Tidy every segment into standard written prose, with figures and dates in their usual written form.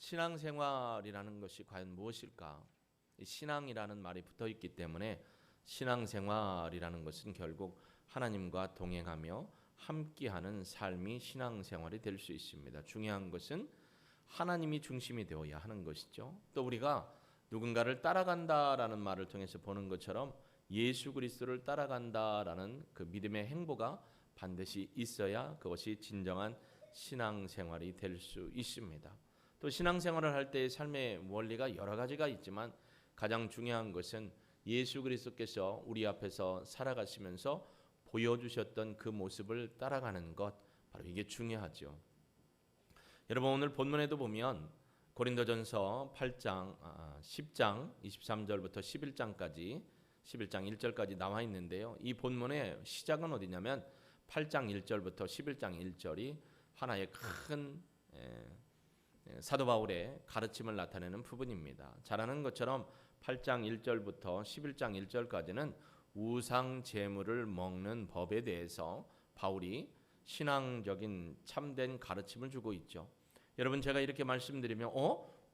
신앙생활이라는 것이 과연 무엇일까? 신앙이라는 말이 붙어 있기 때문에 신앙생활이라는 것은 결국 하나님과 동행하며 함께하는 삶이 신앙생활이 될 수 있습니다. 중요한 것은 하나님이 중심이 되어야 하는 것이죠. 또 우리가 누군가를 따라간다라는 말을 통해서 보는 것처럼 예수 그리스도를 따라간다라는 그 믿음의 행보가 반드시 있어야 그것이 진정한 신앙생활이 될 수 있습니다. 또 신앙생활을 할 때의 삶의 원리가 여러 가지가 있지만 가장 중요한 것은 예수 그리스도께서 우리 앞에서 살아가시면서 보여주셨던 그 모습을 따라가는 것, 바로 이게 중요하죠. 여러분, 오늘 본문에도 보면 고린도전서 8장, 10장 23절부터 11장까지 11장 1절까지 나와 있는데요. 이 본문의 시작은 어디냐면 8장 1절부터 11장 1절이 하나의 큰 사도 바울의 가르침을 나타내는 부분입니다. 잘 아는 것처럼 8장 1절부터 11장 1절까지는 우상 제물을 먹는 법에 대해서 바울이 신앙적인 참된 가르침을 주고 있죠. 여러분, 제가 이렇게 말씀드리면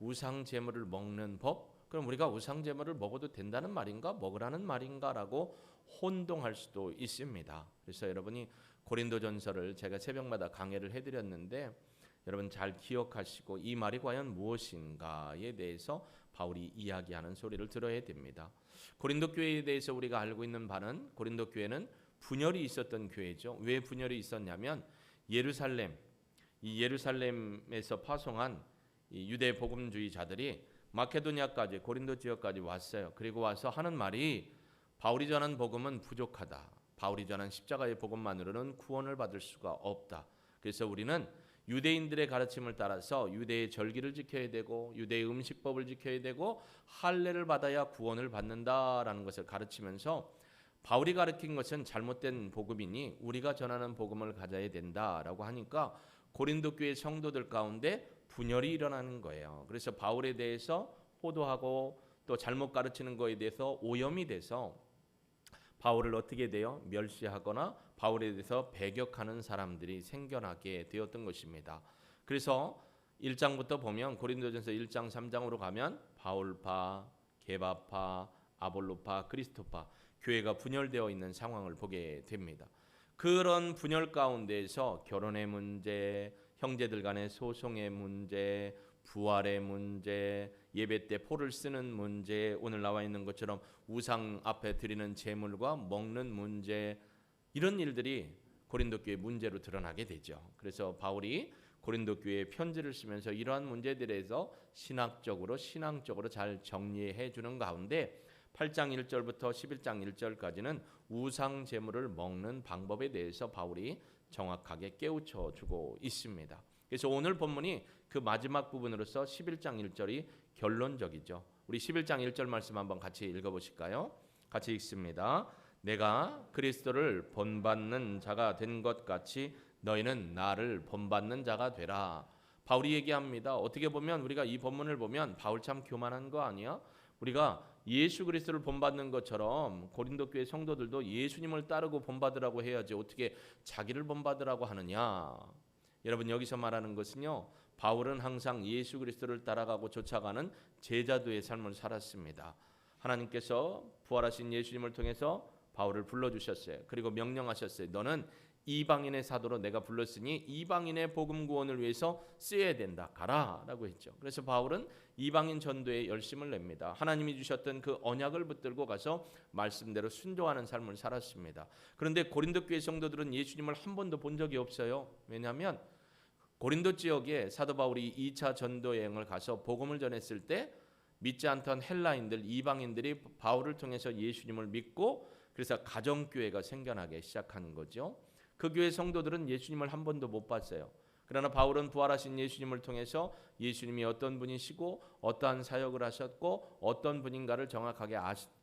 우상 제물을 먹는 법? 그럼 우리가 우상 제물을 먹어도 된다는 말인가? 먹으라는 말인가라고 혼동할 수도 있습니다. 그래서 여러분이 고린도전서를 제가 새벽마다 강해를 해드렸는데 여러분 잘 기억하시고 이 말이 과연 무엇인가에 대해서 바울이 이야기하는 소리를 들어야 됩니다. 고린도 교회에 대해서 우리가 알고 있는 바는 고린도 교회는 분열이 있었던 교회죠. 왜 분열이 있었냐면 이 예루살렘에서 파송한 이 유대 복음주의자들이 마케도니아까지 고린도 지역까지 왔어요. 그리고 와서 하는 말이 바울이 전한 복음은 부족하다. 바울이 전한 십자가의 복음만으로는 구원을 받을 수가 없다. 그래서 우리는 유대인들의 가르침을 따라서 유대의 절기를 지켜야 되고 유대의 음식법을 지켜야 되고 할례를 받아야 구원을 받는다라는 것을 가르치면서 바울이 가르친 것은 잘못된 복음이니 우리가 전하는 복음을 가져야 된다라고 하니까 고린도 교회 성도들 가운데 분열이 일어나는 거예요. 그래서 바울에 대해서 호도하고 또 잘못 가르치는 것에 대해서 오염이 돼서 바울을 어떻게 돼요? 멸시하거나 바울에 대해서 배격하는 사람들이 생겨나게 되었던 것입니다. 그래서 1장부터 보면 고린도전서 1장 3장으로 가면 바울파, 게바파, 아볼로파, 그리스도파 교회가 분열되어 있는 상황을 보게 됩니다. 그런 분열 가운데에서 결혼의 문제, 형제들 간의 소송의 문제, 부활의 문제, 예배 때 포를 쓰는 문제, 오늘 나와 있는 것처럼 우상 앞에 드리는 제물과 먹는 문제, 이런 일들이 고린도 교회 문제로 드러나게 되죠. 그래서 바울이 고린도 교회에 편지를 쓰면서 이러한 문제들에서 신앙적으로 잘 정리해 주는 가운데 8장 1절부터 11장 1절까지는 우상 제물을 먹는 방법에 대해서 바울이 정확하게 깨우쳐 주고 있습니다. 그래서 오늘 본문이 그 마지막 부분으로서 11장 1절이 결론적이죠. 우리 11장 1절 말씀 한번 같이 읽어보실까요? 같이 읽습니다. 내가 그리스도를 본받는 자가 된 것 같이 너희는 나를 본받는 자가 되라. 바울이 얘기합니다. 어떻게 보면 우리가 이 본문을 보면 바울 참 교만한 거 아니야? 우리가 예수 그리스도를 본받는 것처럼 고린도 교회 성도들도 예수님을 따르고 본받으라고 해야지 어떻게 자기를 본받으라고 하느냐? 여러분, 여기서 말하는 것은요, 바울은 항상 예수 그리스도를 따라가고 쫓아가는 제자도의 삶을 살았습니다. 하나님께서 부활하신 예수님을 통해서 바울을 불러주셨어요. 그리고 명령하셨어요. 너는 이방인의 사도로 내가 불렀으니 이방인의 복음 구원을 위해서 쓰여야 된다. 가라 라고 했죠. 그래서 바울은 이방인 전도에 열심을 냅니다. 하나님이 주셨던 그 언약을 붙들고 가서 말씀대로 순종하는 삶을 살았습니다. 그런데 고린도 교회 성도들은 예수님을 한 번도 본 적이 없어요. 왜냐하면 고린도 지역에 사도 바울이 2차 전도 여행을 가서 복음을 전했을 때 믿지 않던 헬라인들, 이방인들이 바울을 통해서 예수님을 믿고 그래서 가정교회가 생겨나기 시작하는 거죠. 그 교회 성도들은 예수님을 한 번도 못 봤어요. 그러나 바울은 부활하신 예수님을 통해서 예수님이 어떤 분이시고 어떠한 사역을 하셨고 어떤 분인가를 정확하게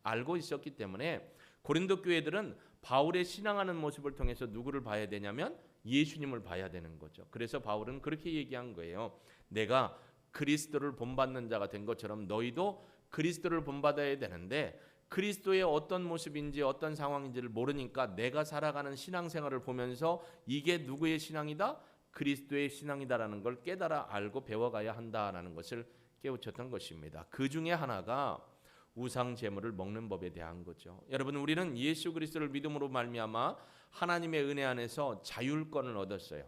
알고 있었기 때문에 고린도 교회들은 바울의 신앙하는 모습을 통해서 누구를 봐야 되냐면 예수님을 봐야 되는 거죠. 그래서 바울은 그렇게 얘기한 거예요. 내가 그리스도를 본받는 자가 된 것처럼 너희도 그리스도를 본받아야 되는데 그리스도의 어떤 모습인지 어떤 상황인지를 모르니까 내가 살아가는 신앙생활을 보면서 이게 누구의 신앙이다? 그리스도의 신앙이다라는 걸 깨달아 알고 배워가야 한다라는 것을 깨우쳤던 것입니다. 그 중에 하나가 우상 제물을 먹는 법에 대한 거죠. 여러분, 우리는 예수 그리스도를 믿음으로 말미암아 하나님의 은혜 안에서 자율권을 얻었어요.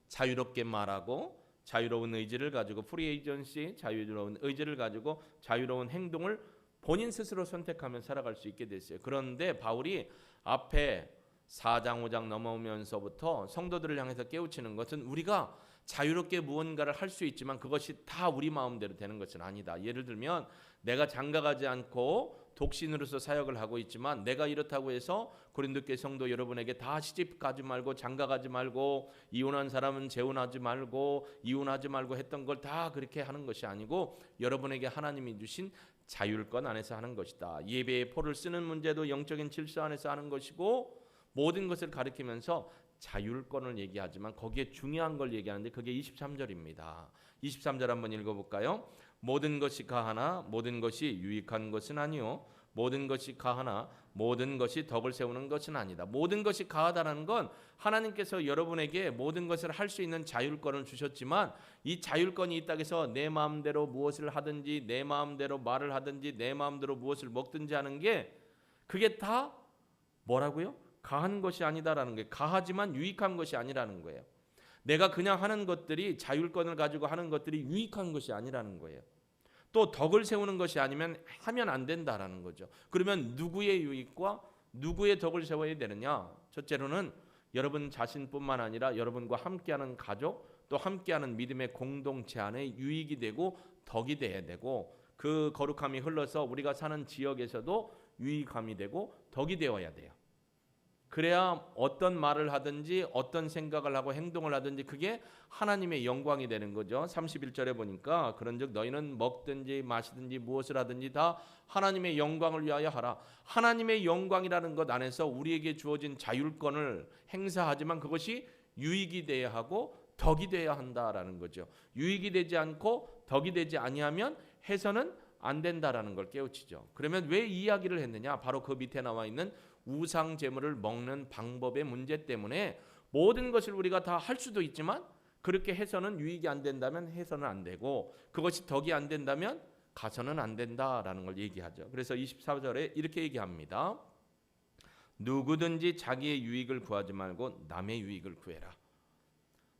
자유롭게 말하고 자유로운 의지를 가지고 프리 에이전시, 자유로운 의지를 가지고 자유로운 행동을 본인 스스로 선택하며 살아갈 수 있게 됐어요. 그런데 바울이 앞에 4장 5장 넘어오면서부터 성도들을 향해서 깨우치는 것은 우리가 자유롭게 무언가를 할 수 있지만 그것이 다 우리 마음대로 되는 것은 아니다. 예를 들면 내가 장가가지 않고 독신으로서 사역을 하고 있지만 내가 이렇다고 해서 고린도교회 성도 여러분에게 다 시집 가지 말고 장가가지 말고 이혼한 사람은 재혼하지 말고 이혼하지 말고 했던 걸 다 그렇게 하는 것이 아니고 여러분에게 하나님이 주신 자율권 안에서 하는 것이다. 예배의 포를 쓰는 문제도 영적인 질서 안에서 하는 것이고 모든 것을 가리키면서 자율권을 얘기하지만 거기에 중요한 걸 얘기하는데 그게 23절입니다. 23절 한번 읽어볼까요? 모든 것이 가하나 모든 것이 유익한 것은 아니요 모든 것이 가하나 모든 것이 덕을 세우는 것은 아니다. 모든 것이 가하다는 건 하나님께서 여러분에게 모든 것을 할 수 있는 자율권을 주셨지만 이 자율권이 있다고 해서 내 마음대로 무엇을 하든지 내 마음대로 말을 하든지 내 마음대로 무엇을 먹든지 하는 게 그게 다 뭐라고요? 가한 것이 아니다라는 거예요. 가하지만 유익한 것이 아니라는 거예요. 내가 그냥 하는 것들이 자율권을 가지고 하는 것들이 유익한 것이 아니라는 거예요. 또 덕을 세우는 것이 아니면 하면 안 된다라는 거죠. 그러면 누구의 유익과 누구의 덕을 세워야 되느냐? 첫째로는 여러분 자신뿐만 아니라 여러분과 함께하는 가족 또 함께하는 믿음의 공동체 안에 유익이 되고 덕이 돼야 되고 그 거룩함이 흘러서 우리가 사는 지역에서도 유익함이 되고 덕이 되어야 돼요. 그래야 어떤 말을 하든지 어떤 생각을 하고 행동을 하든지 그게 하나님의 영광이 되는 거죠. 31절에 보니까 그런즉 너희는 먹든지 마시든지 무엇을 하든지 다 하나님의 영광을 위하여 하라. 하나님의 영광이라는 것 안에서 우리에게 주어진 자율권을 행사하지만 그것이 유익이 돼야 하고 덕이 돼야 한다라는 거죠. 유익이 되지 않고 덕이 되지 아니하면 해서는 안 된다라는 걸 깨우치죠. 그러면 왜 이 이야기를 했느냐? 바로 그 밑에 나와 있는 우상 제물을 먹는 방법의 문제 때문에 모든 것을 우리가 다 할 수도 있지만 그렇게 해서는 유익이 안 된다면 해서는 안 되고 그것이 덕이 안 된다면 가서는 안 된다라는 걸 얘기하죠. 그래서 24절에 이렇게 얘기합니다. 누구든지 자기의 유익을 구하지 말고 남의 유익을 구해라.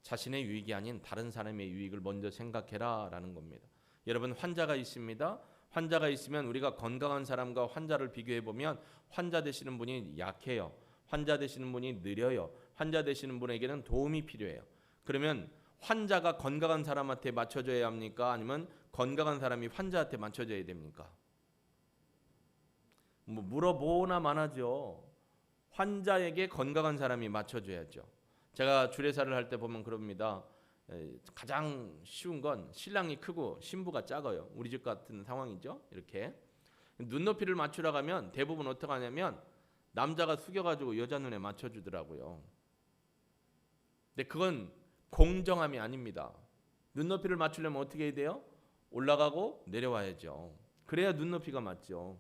자신의 유익이 아닌 다른 사람의 유익을 먼저 생각해라 라는 겁니다. 여러분 환자가 있습니다. 환자가 있으면 우리가 건강한 사람과 환자를 비교해 보면 환자 되시는 분이 약해요. 환자 되시는 분이 느려요. 환자 되시는 분에게는 도움이 필요해요. 그러면 환자가 건강한 사람한테 맞춰줘야 합니까? 아니면 건강한 사람이 환자한테 맞춰줘야 됩니까? 뭐 물어보나 마나죠. 환자에게 건강한 사람이 맞춰줘야죠. 제가 주례사를 할 때 보면 그럽니다. 가장 쉬운 건 신랑이 크고 신부가 작아요. 우리 집 같은 상황이죠. 이렇게 눈높이를 맞추러 가면 대부분 어떻게 하냐면 남자가 숙여가지고 여자 눈에 맞춰주더라고요. 근데 그건 공정함이 아닙니다. 눈높이를 맞추려면 어떻게 해야 돼요? 올라가고 내려와야죠. 그래야 눈높이가 맞죠.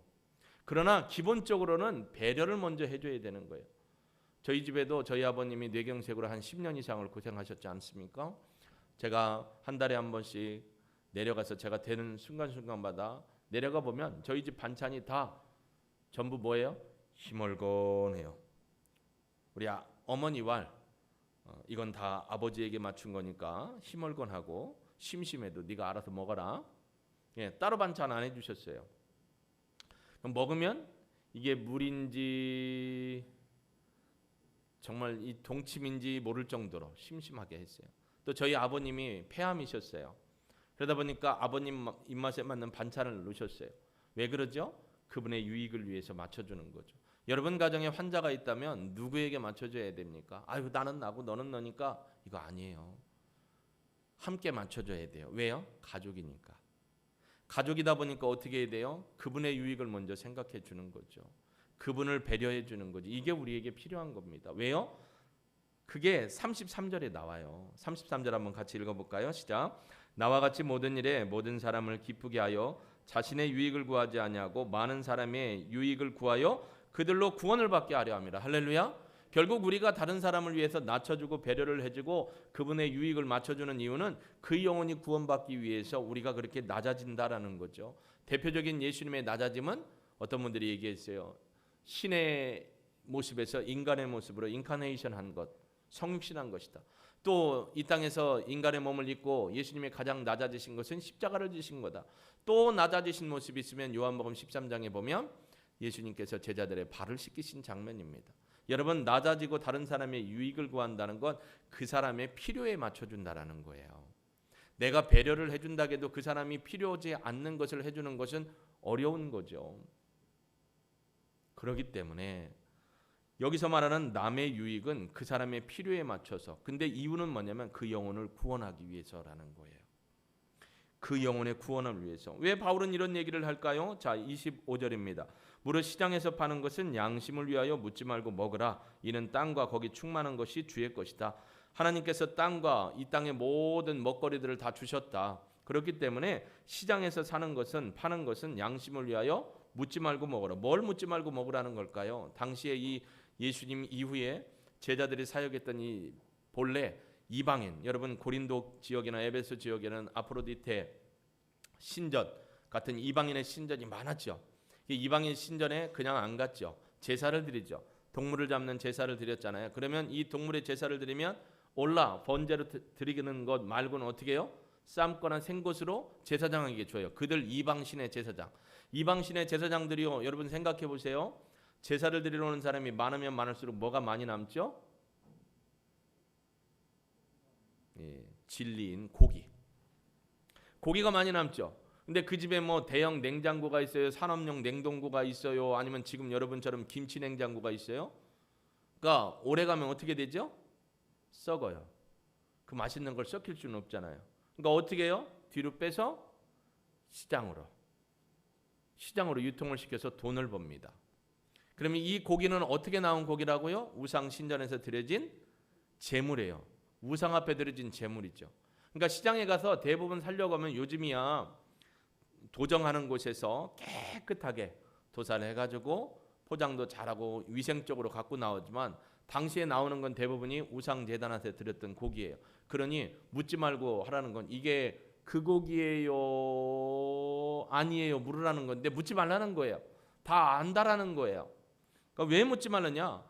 그러나 기본적으로는 배려를 먼저 해줘야 되는 거예요. 저희 집에도 저희 아버님이 뇌경색으로 한 10년 이상을 고생하셨지 않습니까? 제가 한 달에 한 번씩 내려가서 제가 되는 순간순간마다 내려가 보면 저희 집 반찬이 다 전부 뭐예요? 희멀건해요. 우리 어머니 왈 이건 다 아버지에게 맞춘 거니까 희멀건하고 심심해도 네가 알아서 먹어라. 예, 따로 반찬 안 해주셨어요. 먹으면 이게 물인지 정말 이 동치미인지 모를 정도로 심심하게 했어요. 또 저희 아버님이 폐암이셨어요. 그러다 보니까 아버님 입맛에 맞는 반찬을 넣으셨어요. 왜 그러죠? 그분의 유익을 위해서 맞춰주는 거죠. 여러분 가정에 환자가 있다면 누구에게 맞춰줘야 됩니까? 아유 나는 나고 너는 너니까 이거 아니에요. 함께 맞춰줘야 돼요. 왜요? 가족이니까. 가족이다 보니까 어떻게 해야 돼요? 그분의 유익을 먼저 생각해 주는 거죠. 그분을 배려해 주는 거죠. 이게 우리에게 필요한 겁니다. 왜요? 그게 33절에 나와요. 33절 한번 같이 읽어볼까요? 시작. 나와 같이 모든 일에 모든 사람을 기쁘게 하여 자신의 유익을 구하지 아니하고 많은 사람의 유익을 구하여 그들로 구원을 받게 하려 함이라. 할렐루야. 결국 우리가 다른 사람을 위해서 낮춰주고 배려를 해주고 그분의 유익을 맞춰주는 이유는 그 영혼이 구원받기 위해서 우리가 그렇게 낮아진다라는 거죠. 대표적인 예수님의 낮아짐은 어떤 분들이 얘기했어요. 신의 모습에서 인간의 모습으로 인카네이션 한 것, 성육신한 것이다. 또 이 땅에서 인간의 몸을 입고 예수님이 가장 낮아지신 것은 십자가를 지신 거다. 또 낮아지신 모습이 있으면 요한복음 13장에 보면 예수님께서 제자들의 발을 씻기신 장면입니다. 여러분, 낮아지고 다른 사람의 유익을 구한다는 건 그 사람의 필요에 맞춰준다라는 거예요. 내가 배려를 해준다 해도 그 사람이 필요하지 않는 것을 해주는 것은 어려운 거죠. 그렇기 때문에 여기서 말하는 남의 유익은 그 사람의 필요에 맞춰서, 근데 이유는 뭐냐면 그 영혼을 구원하기 위해서라는 거예요. 그 영혼의 구원을 위해서. 왜 바울은 이런 얘기를 할까요? 자, 25절입니다. 무릇 시장에서 파는 것은 양심을 위하여 묻지 말고 먹으라. 이는 땅과 거기 충만한 것이 주의 것이다. 하나님께서 땅과 이 땅의 모든 먹거리들을 다 주셨다. 그렇기 때문에 시장에서 사는 것은, 파는 것은 양심을 위하여 묻지 말고 먹으라. 뭘 묻지 말고 먹으라는 걸까요? 당시에 이 예수님 이후에 제자들이 사역했던 이 본래 이방인, 여러분 고린도 지역이나 에베소 지역에는 아프로디테 신전 같은 이방인의 신전이 많았죠. 이방인 신전에 그냥 안 갔죠. 제사를 드리죠. 동물을 잡는 제사를 드렸잖아요. 그러면 이 동물의 제사를 드리면 올라 번제로 드리는 것 말고는 어떻게 해요? 삶거나 생것으로 제사장에게 줘요. 그들 이방신의 제사장. 이방신의 제사장들이요, 여러분 생각해 보세요. 제사를 드리러 오는 사람이 많으면 많을수록 뭐가 많이 남죠? 진리인 고기가 많이 남죠. 근데 그 집에 뭐 대형 냉장고가 있어요, 산업용 냉동고가 있어요, 아니면 지금 여러분처럼 김치 냉장고가 있어요. 그러니까 오래가면 어떻게 되죠? 썩어요. 그 맛있는 걸 썩힐 수는 없잖아요. 그러니까 어떻게 해요? 뒤로 빼서 시장으로 유통을 시켜서 돈을 법니다. 그러면 이 고기는 어떻게 나온 고기라고요? 우상 신전에서 드려진 제물이에요. 우상 앞에 드려진 제물이죠. 그러니까 시장에 가서 대부분 살려고 하면 요즘이야 도정하는 곳에서 깨끗하게 도살을 해가지고 포장도 잘하고 위생적으로 갖고 나오지만 당시에 나오는 건 대부분이 우상 제단한테 드렸던 고기예요. 그러니 묻지 말고 하라는 건 이게 그 고기예요? 아니에요? 물으라는 건데 묻지 말라는 거예요. 다 안다라는 거예요. 그러니까 왜 묻지 말느냐?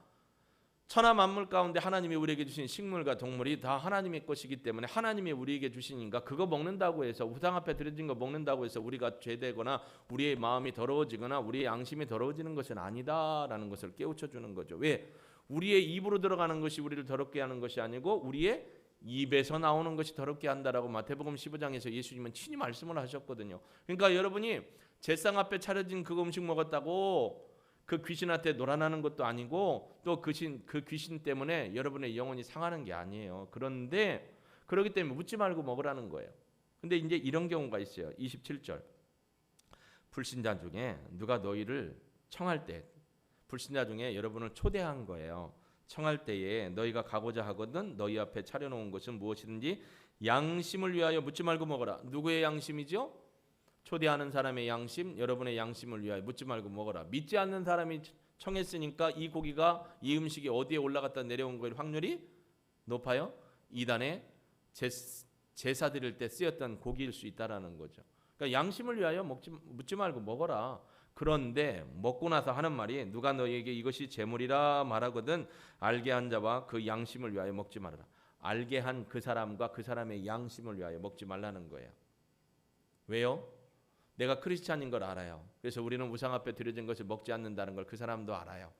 천하 만물 가운데 하나님이 우리에게 주신 식물과 동물이 다 하나님의 것이기 때문에 하나님이 우리에게 주시니까 그거 먹는다고 해서 우상 앞에 드려진 거 먹는다고 해서 우리가 죄되거나 우리의 마음이 더러워지거나 우리의 양심이 더러워지는 것은 아니다라는 것을 깨우쳐 주는 거죠. 왜? 우리의 입으로 들어가는 것이 우리를 더럽게 하는 것이 아니고 우리의 입에서 나오는 것이 더럽게 한다라고 마태복음 15장에서 예수님은 친히 말씀을 하셨거든요. 그러니까 여러분이 제상 앞에 차려진 그 음식 먹었다고 그 귀신한테 놀아나는 것도 아니고 또 그 귀신 때문에 여러분의 영혼이 상하는 게 아니에요. 그런데 그렇기 때문에 묻지 말고 먹으라는 거예요. 근데 이제 이런 경우가 있어요. 27절. 불신자 중에 누가 너희를 청할 때, 불신자 중에 여러분을 초대한 거예요. 청할 때에 너희가 가고자 하거든 너희 앞에 차려놓은 것은 무엇이든지 양심을 위하여 묻지 말고 먹어라. 누구의 양심이죠? 초대하는 사람의 양심, 여러분의 양심을 위하여 묻지 말고 먹어라. 믿지 않는 사람이 청했으니까 이 고기가, 이 음식이 어디에 올라갔다 내려온 거일 확률이 높아요. 이단에 제사 드릴 때 쓰였던 고기일 수 있다라는 거죠. 그러니까 양심을 위하여 묻지 말고 먹어라. 그런데 먹고 나서 하는 말이 누가 너희에게 이것이 제물이라 말하거든 알게 한 자와 그 양심을 위하여 먹지 말아라. 알게 한 그 사람과 그 사람의 양심을 위하여 먹지 말라는 거예요. 왜요? 내가 크리스찬인 걸 알아요. 그래서 우리는 우상 앞에 드려진 것을 먹지 않는다는 걸 그 사람도 알아요.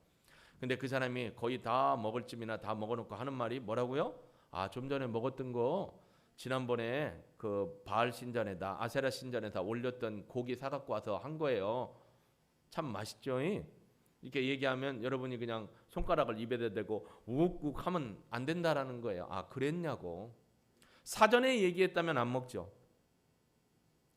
근데 그 사람이 거의 다 먹을 쯤이나 다 먹어놓고 하는 말이 뭐라고요? 아, 좀 전에 먹었던 거 지난번에 그 바알 신전에다 아세라 신전에다 올렸던 고기 사갖고 와서 한 거예요. 참 맛있죠? 이렇게 얘기하면 여러분이 그냥 손가락을 입에다 대고 욱욱 하면 안 된다라는 거예요. 아, 그랬냐고. 사전에 얘기했다면 안 먹죠.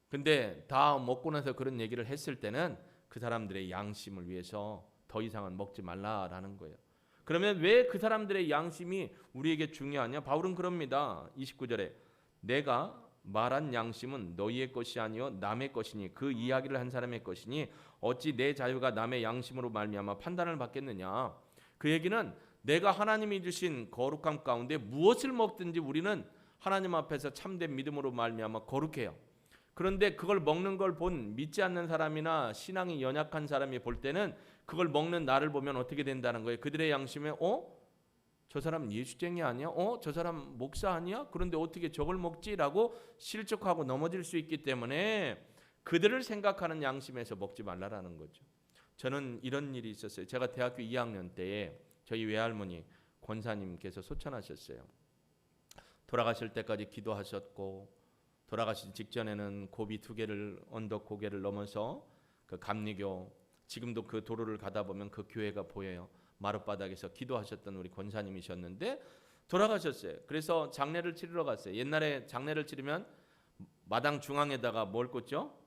근데 다 먹고 나서 그런 얘기를 했을 때는 그 사람들의 양심을 위해서 더 이상은 먹지 말라라는 거예요. 그러면 왜 그 사람들의 양심이 우리에게 중요하냐? 바울은 그럽니다. 29절에 내가 말한 양심은 너희의 것이 아니요 남의 것이니 그 이야기를 한 사람의 것이니 어찌 내 자유가 남의 양심으로 말미암아 판단을 받겠느냐? 그 얘기는 내가 하나님이 주신 거룩함 가운데 무엇을 먹든지 우리는 하나님 앞에서 참된 믿음으로 말미암아 거룩해요. 그런데 그걸 먹는 걸 본 믿지 않는 사람이나 신앙이 연약한 사람이 볼 때는 그걸 먹는 나를 보면 어떻게 된다는 거예요. 그들의 양심에 저 사람 예수쟁이 아니야? 저 사람 목사 아니야? 그런데 어떻게 저걸 먹지라고 실족하고 넘어질 수 있기 때문에 그들을 생각하는 양심에서 먹지 말라라는 거죠. 저는 이런 일이 있었어요. 제가 대학교 2학년 때에 저희 외할머니 권사님께서 소천하셨어요. 돌아가실 때까지 기도하셨고 돌아가신 직전에는 고비 2개를 언덕 고개를 넘어서 그 감리교 지금도 그 도로를 가다 보면 그 교회가 보여요. 마룻바닥에서 기도하셨던 우리 권사님이셨는데 돌아가셨어요. 그래서 장례를 치르러 갔어요. 옛날에 장례를 치르면 마당 중앙에다가 뭘 꽂죠?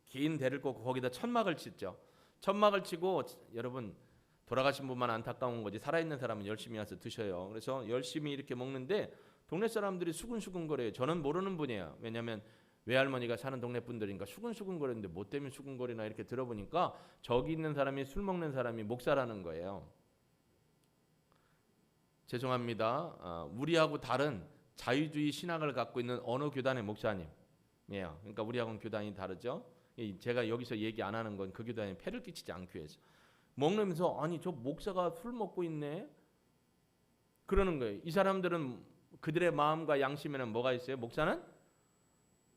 긴 대를 꽂고 거기다 천막을 치죠. 천막을 치고 여러분 돌아가신 분만 안타까운 거지 살아있는 사람은 열심히 와서 드셔요. 그래서 열심히 이렇게 먹는데 동네 사람들이 수근수근거려요. 저는 모르는 분이에요. 왜냐하면 외할머니가 사는 동네 분들이니까 수근수근거리는데 뭐 때문에 수근거리나 이렇게 들어보니까 저기 있는 사람이 술 먹는 사람이 목사라는 거예요. 죄송합니다. 우리하고 다른 자유주의 신학을 갖고 있는 어느 교단의 목사님이에요. 그러니까 우리하고는 교단이 다르죠. 제가 여기서 얘기 안 하는 건 그 교단에 폐를 끼치지 않기 위해서. 먹으면서 아니 저 목사가 술 먹고 있네 그러는 거예요. 이 사람들은 그들의 마음과 양심에는 뭐가 있어요? 목사는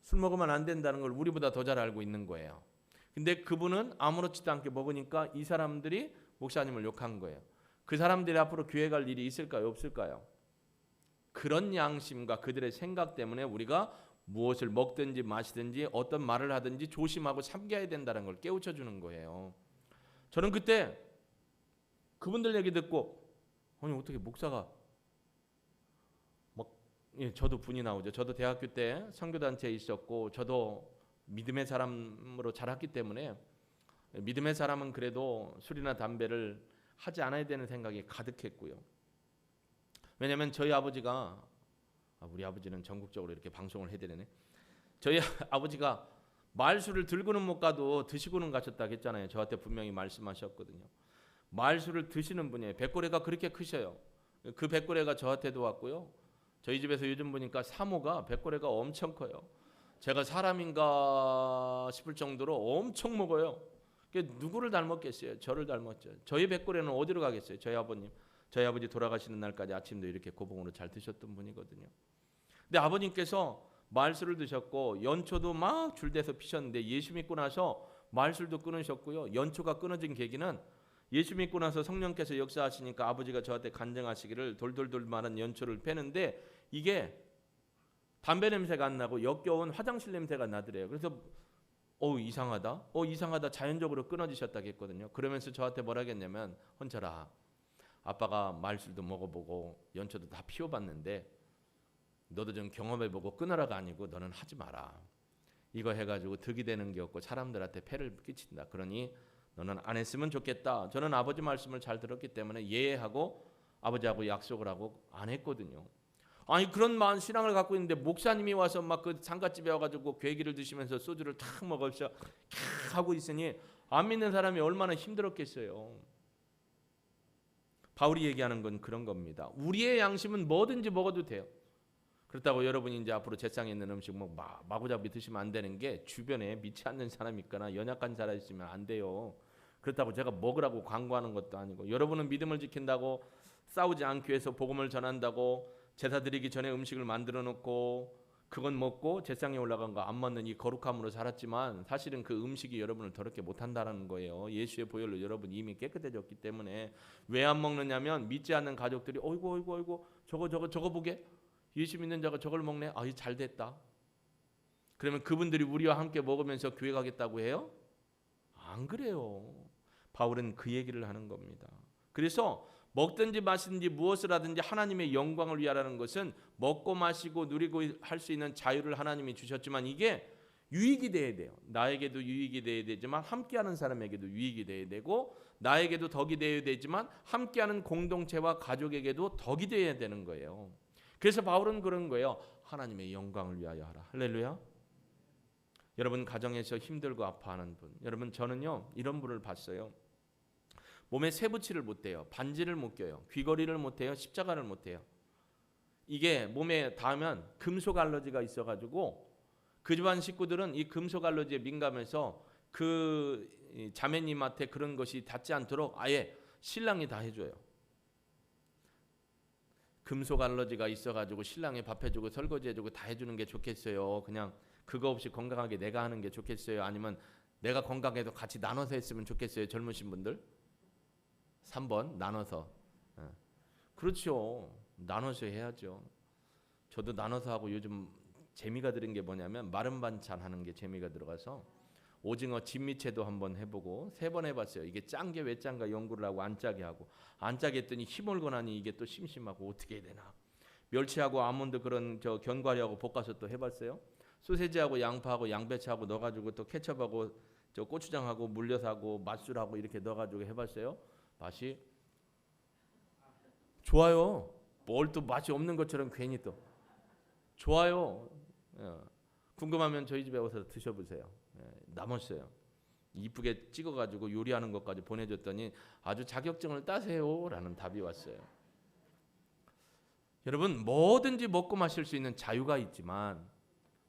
술 먹으면 안 된다는 걸 우리보다 더 잘 알고 있는 거예요. 근데 그분은 아무렇지도 않게 먹으니까 이 사람들이 목사님을 욕한 거예요. 그 사람들이 앞으로 교회 갈 일이 있을까요? 없을까요? 그런 양심과 그들의 생각 때문에 우리가 무엇을 먹든지 마시든지 어떤 말을 하든지 조심하고 삼가야 된다는 걸 깨우쳐 주는 거예요. 저는 그때 그분들 얘기 듣고 아니 어떻게 목사가 저도 분이 나오죠. 저도 대학교 때 선교단체에 있었고 저도 믿음의 사람으로 자랐기 때문에 믿음의 사람은 그래도 술이나 담배를 하지 않아야 되는 생각이 가득했고요. 왜냐하면 저희 아버지가 우리 아버지는 전국적으로 이렇게 방송을 해드리네. 저희 아버지가 말술을 들고는 못 가도 드시고는 가셨다고 했잖아요. 저한테 분명히 말씀하셨거든요. 말술을 드시는 분이에요. 백골레가 그렇게 크셔요. 그 백골레가 저한테도 왔고요. 저희 집에서 요즘 보니까 사모가 백골레가 엄청 커요. 제가 사람인가 싶을 정도로 엄청 먹어요. 누구를 닮았겠어요? 저를 닮았죠. 저희 백골레는 어디로 가겠어요? 저희 아버님. 저희 아버지 돌아가시는 날까지 아침도 이렇게 고봉으로 잘 드셨던 분이거든요. 근데 아버님께서 말술을 드셨고 연초도 막 줄대서 피셨는데 예수 믿고 나서 말술도 끊으셨고요. 연초가 끊어진 계기는 예수 믿고 나서 성령께서 역사하시니까 아버지가 저한테 간증하시기를 돌돌돌 마른 연초를 패는데 이게 담배 냄새가 안 나고 역겨운 화장실 냄새가 나더래요. 그래서 이상하다. 이상하다. 자연적으로 끊어지셨다고 했거든요. 그러면서 저한테 뭐라 했냐면 헌철아 아빠가 말술도 먹어보고 연초도 다 피워봤는데 너도 좀 경험해보고 끊으라가 아니고 너는 하지 마라. 이거 해가지고 득이 되는 게 없고 사람들한테 폐를 끼친다. 그러니 너는 안 했으면 좋겠다. 저는 아버지 말씀을 잘 들었기 때문에 예하고 아버지하고 약속을 하고 안 했거든요. 아니 그런 마음 신앙을 갖고 있는데 목사님이 와서 막 그 상가집에 와가지고 괴기를 드시면서 소주를 탁 먹으면서 하고 있으니 안 믿는 사람이 얼마나 힘들었겠어요. 바울이 얘기하는 건 그런 겁니다. 우리의 양심은 뭐든지 먹어도 돼요. 그렇다고 여러분이 이제 앞으로 제상에 있는 음식 마구잡이 드시면 안 되는 게 주변에 믿지 않는 사람이 있거나 연약한 사람이 있으면 안 돼요. 그렇다고 제가 먹으라고 광고하는 것도 아니고 여러분은 믿음을 지킨다고 싸우지 않기 위해서 복음을 전한다고 제사 드리기 전에 음식을 만들어 놓고 그건 먹고 제상에 올라간 거 안 맞는 이 거룩함으로 살았지만 사실은 그 음식이 여러분을 더럽게 못한다는 거예요. 예수의 보혈로 여러분 이미 깨끗해졌기 때문에 왜 안 먹느냐면 믿지 않는 가족들이 어이구 저거 보게 예수 믿는 자가 저걸 먹네. 잘 됐다. 그러면 그분들이 우리와 함께 먹으면서 교회 가겠다고 해요? 안 그래요. 바울은 그 얘기를 하는 겁니다. 그래서 먹든지 마시든지 무엇을 하든지 하나님의 영광을 위하라는 것은 먹고 마시고 누리고 할 수 있는 자유를 하나님이 주셨지만 이게 유익이 돼야 돼요. 나에게도 유익이 돼야 되지만 함께하는 사람에게도 유익이 돼야 되고 나에게도 덕이 돼야 되지만 함께하는 공동체와 가족에게도 덕이 돼야 되는 거예요. 그래서 바울은 그런 거예요. 하나님의 영광을 위하여 하라. 할렐루야. 여러분 가정에서 힘들고 아파하는 분, 여러분 저는요 이런 분을 봤어요. 몸에 쇠붙이를 못 대요. 반지를 못 껴요. 귀걸이를 못 해요. 십자가를 못 해요. 이게 몸에 닿으면 금속 알러지가 있어가지고 그 집안 식구들은 이 금속 알러지에 민감해서 그 자매님한테 그런 것이 닿지 않도록 아예 신랑이 다 해줘요. 금속 알러지가 있어가지고 신랑이 밥 해주고 설거지 해주고 다 해주는 게 좋겠어요? 그냥 그거 없이 건강하게 내가 하는 게 좋겠어요? 아니면 내가 건강해도 같이 나눠서 했으면 좋겠어요? 젊으신 분들 3번 나눠서. 그렇죠. 나눠서 해야죠. 저도 나눠서 하고 요즘 재미가 들은 게 뭐냐면 마른 반찬 하는 게 재미가 들어가서 오징어 진미채도 한번 해보고 3번 해봤어요. 이게 짠 게 왜 짠가 연구를 하고 안 짜게 하고 안 짜게 했더니 힘을고 나니 이게 또 심심하고 어떻게 해야 되나. 멸치하고 아몬드 그런 저 견과류하고 볶아서 또 해봤어요. 소세지하고 양파하고 양배추하고 넣어가지고 또 케첩하고 저 고추장하고 물엿 하고 맛술하고 이렇게 넣어가지고 해봤어요. 맛이 좋아요. 뭘 또 맛이 없는 것처럼 괜히 또 좋아요. 궁금하면 저희 집에 와서 드셔보세요. 남았어요. 이쁘게 찍어가지고 요리하는 것까지 보내줬더니 아주 자격증을 따세요라는 답이 왔어요. 여러분 뭐든지 먹고 마실 수 있는 자유가 있지만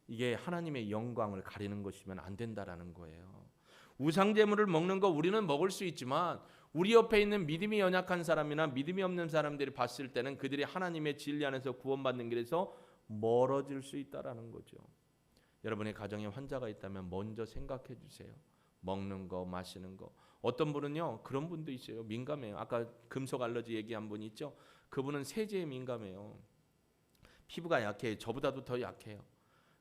이게 하나님의 영광을 가리는 것이면 안 된다라는 거예요. 우상제물을 먹는 거 우리는 먹을 수 있지만 우리 옆에 있는 믿음이 연약한 사람이나 믿음이 없는 사람들이 봤을 때는 그들이 하나님의 진리 안에서 구원받는 길에서 멀어질 수 있다라는 거죠. 여러분의 가정에 환자가 있다면 먼저 생각해 주세요. 먹는 거, 마시는 거. 어떤 분은요, 그런 분도 있어요. 민감해요. 아까 금속 알러지 얘기한 분 있죠? 그분은 세제에 민감해요. 피부가 약해요. 저보다도 더 약해요.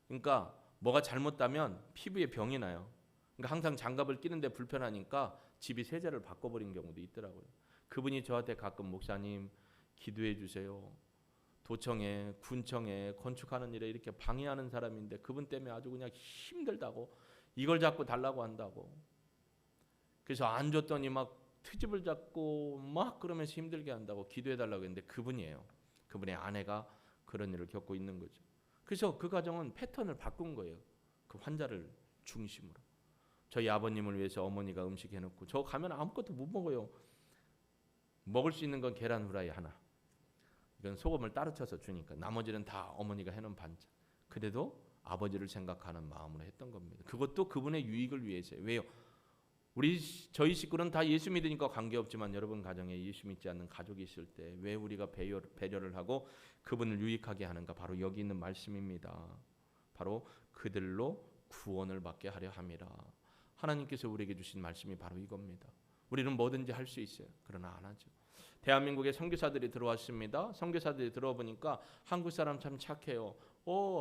그러니까 뭐가 잘못되면 피부에 병이 나요. 그러니까 항상 장갑을 끼는데 불편하니까 집이 세제를 바꿔버린 경우도 있더라고요. 그분이 저한테 가끔 목사님 기도해 주세요. 도청에 군청에 건축하는 일에 이렇게 방해하는 사람인데 그분 때문에 아주 그냥 힘들다고 이걸 자꾸 달라고 한다고. 그래서 안 줬더니 막 트집을 잡고 막 그러면서 힘들게 한다고 기도해 달라고 했는데 그분이에요. 그분의 아내가 그런 일을 겪고 있는 거죠. 그래서 그 가정은 패턴을 바꾼 거예요. 그 환자를 중심으로. 저희 아버님을 위해서 어머니가 음식 해놓고 저 가면 아무것도 못 먹어요. 먹을 수 있는 건 계란 후라이 하나. 이건 소금을 따로 쳐서 주니까 나머지는 다 어머니가 해놓은 반찬. 그래도 아버지를 생각하는 마음으로 했던 겁니다. 그것도 그분의 유익을 위해서요. 왜요? 저희 식구는 다 예수 믿으니까 관계없지만 여러분 가정에 예수 믿지 않는 가족이 있을 때 왜 우리가 배려를 하고 그분을 유익하게 하는가? 바로 여기 있는 말씀입니다. 바로 그들로 구원을 받게 하려 함이라. 하나님께서 우리에게 주신 말씀이 바로 이겁니다. 우리는 뭐든지 할 수 있어요. 그러나 안 하죠. 대한민국에 선교사들이 들어왔습니다. 선교사들이 들어와 보니까 한국 사람 참 착해요.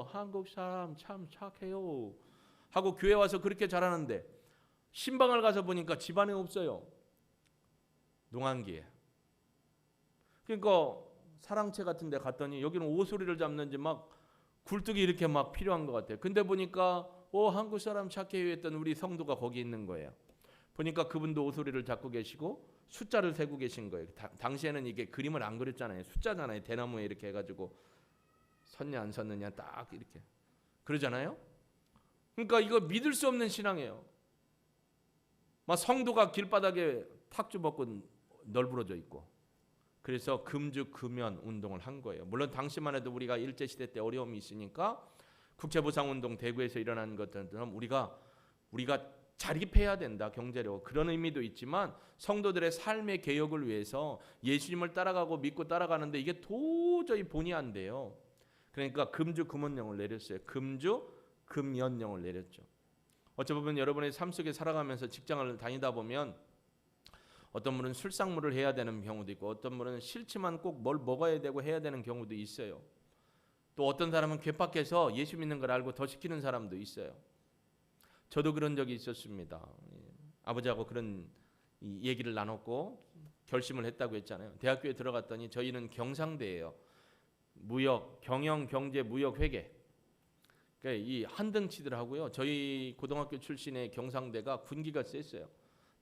한국 사람 참 착해요. 하고 교회 와서 그렇게 잘하는데 신방을 가서 보니까 집안에 없어요. 농한기에. 그러니까 사랑채 같은 데 갔더니 여기는 오소리를 잡는지 막 굴뚝이 이렇게 막 필요한 것 같아요. 근데 보니까 한국 사람 착해요 했던 우리 성도가 거기 있는 거예요. 보니까 그분도 오소리를 잡고 계시고 숫자를 세고 계신 거예요. 당시에는 이게 그림을 안 그렸잖아요. 숫자잖아요. 대나무에 이렇게 해가지고 섰냐 안 섰느냐 딱 이렇게 그러잖아요. 그러니까 이거 믿을 수 없는 신앙이에요. 막 성도가 길바닥에 탁주 벗고 널브러져 있고. 그래서 금주 금연 운동을 한 거예요. 물론 당시만 해도 우리가 일제시대 때 어려움이 있으니까 국제보상운동 대구에서 일어난 것들은 우리가 자립해야 된다 경제력으로 그런 의미도 있지만 성도들의 삶의 개혁을 위해서 예수님을 따라가고 믿고 따라가는데 이게 도저히 본의 안 돼요. 그러니까 금주 금원령을 내렸어요. 금주 금연령을 내렸죠. 어찌 보면 여러분의 삶 속에 살아가면서 직장을 다니다 보면 어떤 분은 술상무를 해야 되는 경우도 있고 어떤 분은 싫지만 꼭 뭘 먹어야 되고 해야 되는 경우도 있어요. 또 어떤 사람은 괴팍해서 예수 믿는 걸 알고 더 시키는 사람도 있어요. 저도 그런 적이 있었습니다. 아버지하고 그런 얘기를 나눴고 결심을 했다고 했잖아요. 대학교에 들어갔더니 저희는 경상대예요. 무역, 경영, 경제, 무역, 회계. 그러니까 이 한등치더라고요. 저희 고등학교 출신의 경상대가 군기가 셌어요.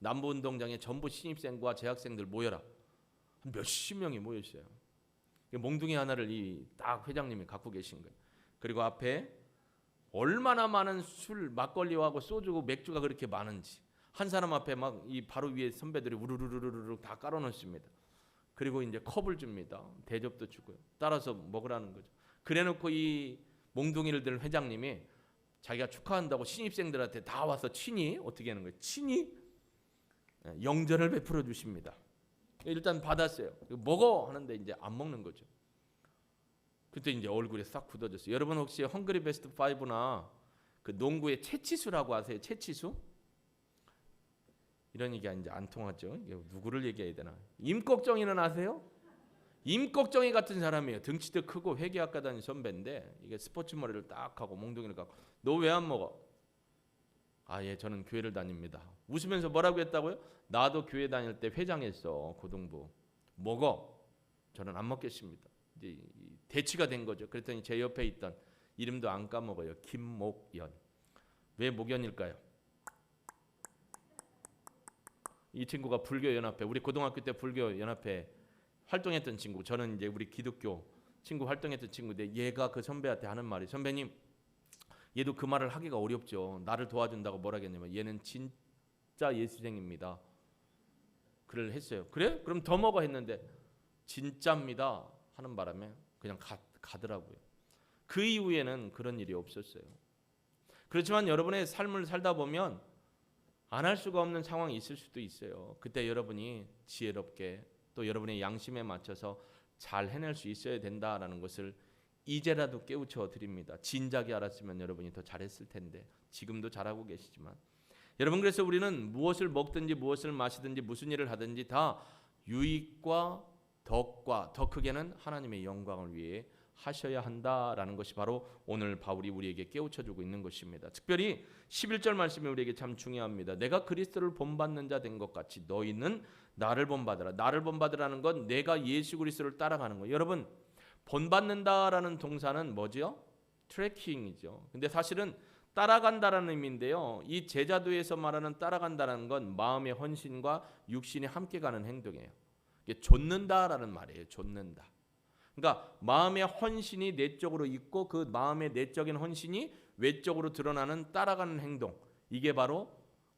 남부운동장에 전부 신입생과 재학생들 모여라. 한 몇십 명이 모였어요. 몽둥이 하나를 딱 회장님이 갖고 계신 거예요. 그리고 앞에 얼마나 많은 술, 막걸리하고 소주고 맥주가 그렇게 많은지 한 사람 앞에 막 이 바로 위에 선배들이 우르르르르르 다 깔아놓습니다. 그리고 이제 컵을 줍니다. 대접도 주고요. 따라서 먹으라는 거죠. 그래놓고 이 몽둥이를 든 회장님이 자기가 축하한다고 신입생들한테 다 와서 친히 어떻게 하는 거예요? 친히 영전을 베풀어 주십니다. 일단 받았어요. 먹어 하는데 이제 안 먹는 거죠. 그때 이제 얼굴에 싹 굳어졌어요. 여러분 혹시 헝그리 베스트 5나 그 농구의 채치수라고 아세요? 채치수? 이런 얘기 이제 안 통하죠. 누구를 얘기해야 되나? 임꺽정이는 아세요? 임꺽정이 같은 사람이에요. 덩치도 크고 회계학과 다닌 선배인데 이게 스포츠 머리를 딱 하고 몽둥이를 갖고 너 왜 안 먹어? 아, 예, 저는 교회를 다닙니다. 웃으면서 뭐라고 했다고요? 나도 교회 다닐 때 회장했어, 고등부. 먹어. 저는 안 먹겠습니다. 이제 대치가 된 거죠. 그랬더니 제 옆에 있던 이름도 안 까먹어요. 김목연. 왜 목연일까요? 이 친구가 불교연합회, 우리 고등학교 때 불교연합회 활동했던 친구. 저는 이제 우리 기독교 친구 활동했던 친구인데 얘가 그 선배한테 하는 말이, 선배님, 얘도 그 말을 하기가 어렵죠. 나를 도와준다고 뭐라겠냐면 얘는 진짜 예수생입니다. 그를 했어요. 그래? 그럼 더 먹어 했는데 진짜입니다 하는 바람에 그냥 가더라고요. 그 이후에는 그런 일이 없었어요. 그렇지만 여러분의 삶을 살다 보면 안 할 수가 없는 상황이 있을 수도 있어요. 그때 여러분이 지혜롭게 또 여러분의 양심에 맞춰서 잘 해낼 수 있어야 된다라는 것을 이제라도 깨우쳐 드립니다. 진작에 알았으면 여러분이 더 잘했을 텐데 지금도 잘하고 계시지만 여러분, 그래서 우리는 무엇을 먹든지 무엇을 마시든지 무슨 일을 하든지 다 유익과 덕과 더 크게는 하나님의 영광을 위해 하셔야 한다라는 것이 바로 오늘 바울이 우리에게 깨우쳐주고 있는 것입니다. 특별히 11절 말씀이 우리에게 참 중요합니다. 내가 그리스도를 본받는 자 된 것 같이 너희는 나를 본받으라. 나를 본받으라는 건 내가 예수 그리스도를 따라가는 거예요. 여러분, 본받는다라는 동사는 뭐죠? 트래킹이죠. 근데 사실은 따라간다라는 의미인데요. 이 제자도에서 말하는 따라간다라는 건 마음의 헌신과 육신이 함께 가는 행동이에요. 이게 좇는다라는 말이에요. 좇는다. 그러니까 마음의 헌신이 내적으로 있고 그 마음의 내적인 헌신이 외적으로 드러나는 따라가는 행동. 이게 바로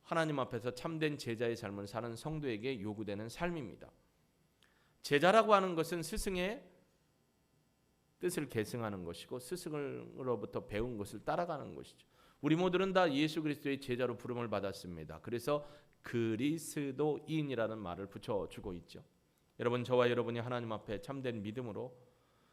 하나님 앞에서 참된 제자의 삶을 사는 성도에게 요구되는 삶입니다. 제자라고 하는 것은 스승의 뜻을 계승하는 것이고 스승으로부터 배운 것을 따라가는 것이죠. 우리 모두는 다 예수 그리스도의 제자로 부름을 받았습니다. 그래서 그리스도인이라는 말을 붙여주고 있죠. 여러분, 저와 여러분이 하나님 앞에 참된 믿음으로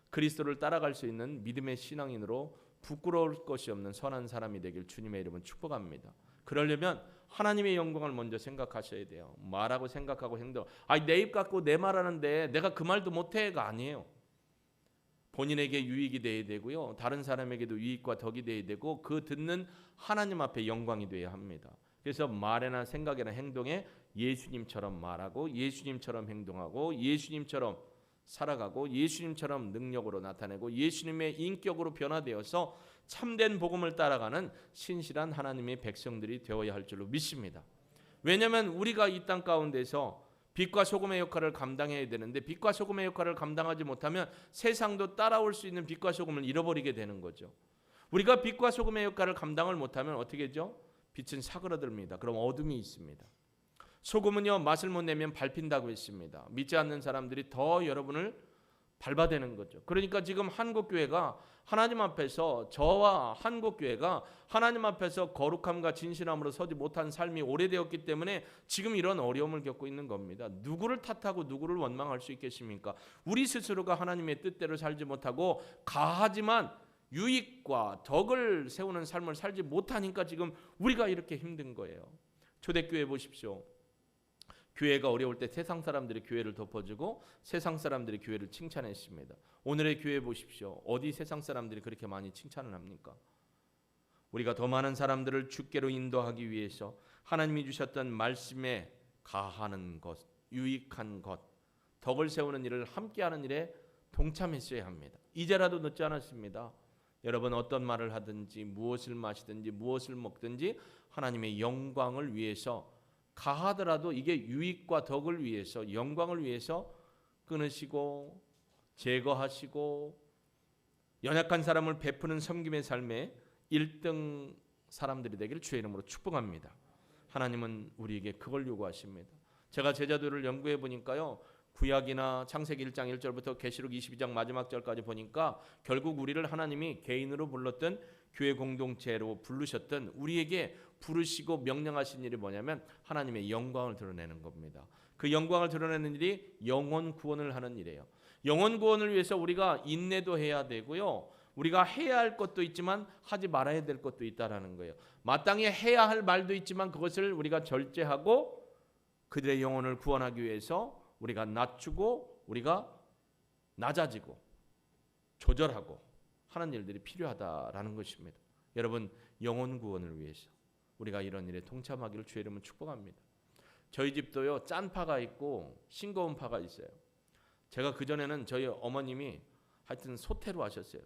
그리스도를 따라갈 수 있는 믿음의 신앙인으로 부끄러울 것이 없는 선한 사람이 되길 주님의 이름은 축복합니다. 그러려면 하나님의 영광을 먼저 생각하셔야 돼요. 말하고 생각하고 행동. 내 입 갖고 내 말하는데 내가 그 말도 못해가 아니에요. 본인에게 유익이 돼야 되고요. 다른 사람에게도 유익과 덕이 돼야 되고 그 듣는 하나님 앞에 영광이 돼야 합니다. 그래서 말에나 생각에나 행동에 예수님처럼 말하고 예수님처럼 행동하고 예수님처럼 살아가고 예수님처럼 능력으로 나타내고 예수님의 인격으로 변화되어서 참된 복음을 따라가는 신실한 하나님의 백성들이 되어야 할 줄로 믿습니다. 왜냐하면 우리가 이 땅 가운데서 빛과 소금의 역할을 감당해야 되는데 빛과 소금의 역할을 감당하지 못하면 세상도 따라올 수 있는 빛과 소금을 잃어버리게 되는 거죠. 우리가 빛과 소금의 역할을 감당을 못하면 어떻게 되죠? 빛은 사그러듭니다. 그럼 어둠이 있습니다. 소금은요, 맛을 못 내면 밟힌다고 했습니다. 믿지 않는 사람들이 더 여러분을 밟아대는 거죠. 그러니까 지금 한국교회가 하나님 앞에서 저와 한국교회가 하나님 앞에서 거룩함과 진실함으로 서지 못한 삶이 오래되었기 때문에 지금 이런 어려움을 겪고 있는 겁니다. 누구를 탓하고 누구를 원망할 수 있겠습니까? 우리 스스로가 하나님의 뜻대로 살지 못하고 가하지만 유익과 덕을 세우는 삶을 살지 못하니까 지금 우리가 이렇게 힘든 거예요. 초대교회 보십시오. 교회가 어려울 때 세상 사람들이 교회를 덮어주고 세상 사람들이 교회를 칭찬했습니다. 오늘의 교회 보십시오. 어디 세상 사람들이 그렇게 많이 칭찬을 합니까? 우리가 더 많은 사람들을 주께로 인도하기 위해서 하나님이 주셨던 말씀에 가하는 것, 유익한 것, 덕을 세우는 일을 함께하는 일에 동참했어야 합니다. 이제라도 늦지 않았습니다. 여러분, 어떤 말을 하든지 무엇을 마시든지 무엇을 먹든지 하나님의 영광을 위해서 가하더라도 이게 유익과 덕을 위해서 영광을 위해서 끊으시고 제거하시고 연약한 사람을 베푸는 섬김의 삶에 1등 사람들이 되기를 주의 이름으로 축복합니다. 하나님은 우리에게 그걸 요구하십니다. 제가 제자들을 연구해 보니까요, 구약이나 창세기 1장 1절부터 계시록 22장 마지막 절까지 보니까 결국 우리를 하나님이 개인으로 불렀던 교회 공동체로 부르셨던 우리에게 부르시고 명령하신 일이 뭐냐면 하나님의 영광을 드러내는 겁니다. 그 영광을 드러내는 일이 영혼 구원을 하는 일이에요. 영혼 구원을 위해서 우리가 인내도 해야 되고요, 우리가 해야 할 것도 있지만 하지 말아야 될 것도 있다라는 거예요. 마땅히 해야 할 말도 있지만 그것을 우리가 절제하고 그들의 영혼을 구원하기 위해서 우리가 낮추고 우리가 낮아지고 조절하고 하는 일들이 필요하다라는 것입니다. 여러분, 영혼 구원을 위해서 우리가 이런 일에 동참하기를 주의 이름으로 축복합니다. 저희 집도요, 짠 파가 있고 싱거운 파가 있어요. 제가 그전에는 저희 어머님이 하여튼 소태로 하셨어요.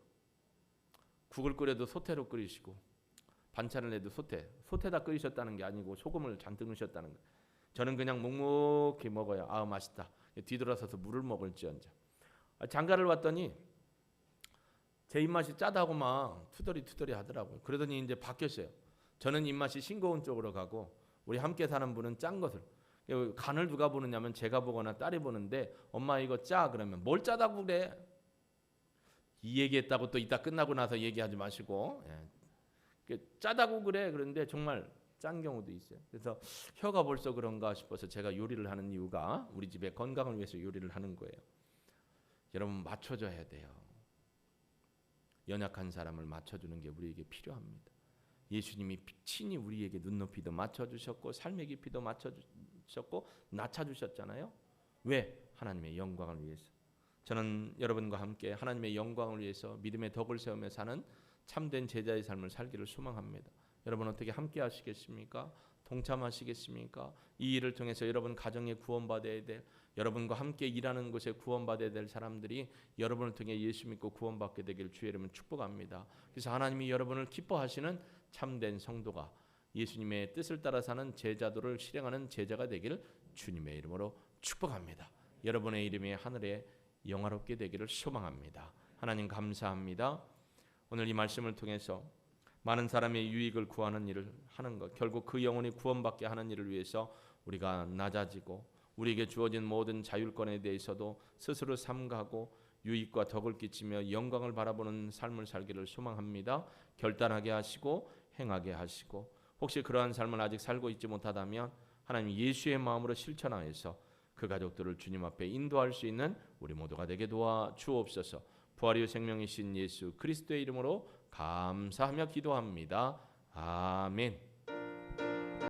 국을 끓여도 소태로 끓이시고 반찬을 내도 소태다 끓이셨다는 게 아니고 소금을 잔뜩 넣으셨다는 거예요. 저는 그냥 묵묵히 먹어요. 아, 맛있다. 뒤돌아서서 물을 먹을지언정. 장가를 왔더니 제 입맛이 짜다고 막 투덜이 하더라고요. 그러더니 이제 바뀌었어요. 저는 입맛이 싱거운 쪽으로 가고 우리 함께 사는 분은 짠 것을. 간을 누가 보느냐면 제가 보거나 딸이 보는데 엄마 이거 짜 그러면 뭘 짜다고 그래? 이 얘기했다고 또 이따 끝나고 나서 얘기하지 마시고 짜다고 그래. 그런데 정말 짠 경우도 있어요. 그래서 혀가 벌써 그런가 싶어서 제가 요리를 하는 이유가 우리 집의 건강을 위해서 요리를 하는 거예요. 여러분, 맞춰줘야 돼요. 연약한 사람을 맞춰주는 게 우리에게 필요합니다. 예수님이 친히 우리에게 눈높이도 맞춰주셨고 삶의 깊이도 맞춰주셨고 낮춰주셨잖아요. 왜? 하나님의 영광을 위해서. 저는 여러분과 함께 하나님의 영광을 위해서 믿음의 덕을 세우며 사는 참된 제자의 삶을 살기를 소망합니다. 여러분 어떻게 함께 하시겠습니까? 동참하시겠습니까? 이 일을 통해서 여러분 가정에 구원받아야 될, 여러분과 함께 일하는 곳에 구원받아야 될 사람들이 여러분을 통해 예수 믿고 구원받게 되길 주의 이름으로 축복합니다. 그래서 하나님이 여러분을 기뻐하시는 참된 성도가 예수님의 뜻을 따라 사는 제자도를 실행하는 제자가 되기를 주님의 이름으로 축복합니다. 여러분의 이름이 하늘에 영화롭게 되기를 소망합니다. 하나님 감사합니다. 오늘 이 말씀을 통해서 많은 사람의 유익을 구하는 일을 하는 것, 결국 그 영혼이 구원받게 하는 일을 위해서 우리가 낮아지고 우리에게 주어진 모든 자율권에 대해서도 스스로 삼가하고 유익과 덕을 끼치며 영광을 바라보는 삶을 살기를 소망합니다. 결단하게 하시고 행하게 하시고, 혹시 그러한 삶을 아직 살고 있지 못하다면 하나님 예수의 마음으로 실천하여서 그 가족들을 주님 앞에 인도할 수 있는 우리 모두가 되게 도와 주옵소서. 부활이요 생명이신 예수 그리스도의 이름으로 감사하며 기도합니다. 아멘.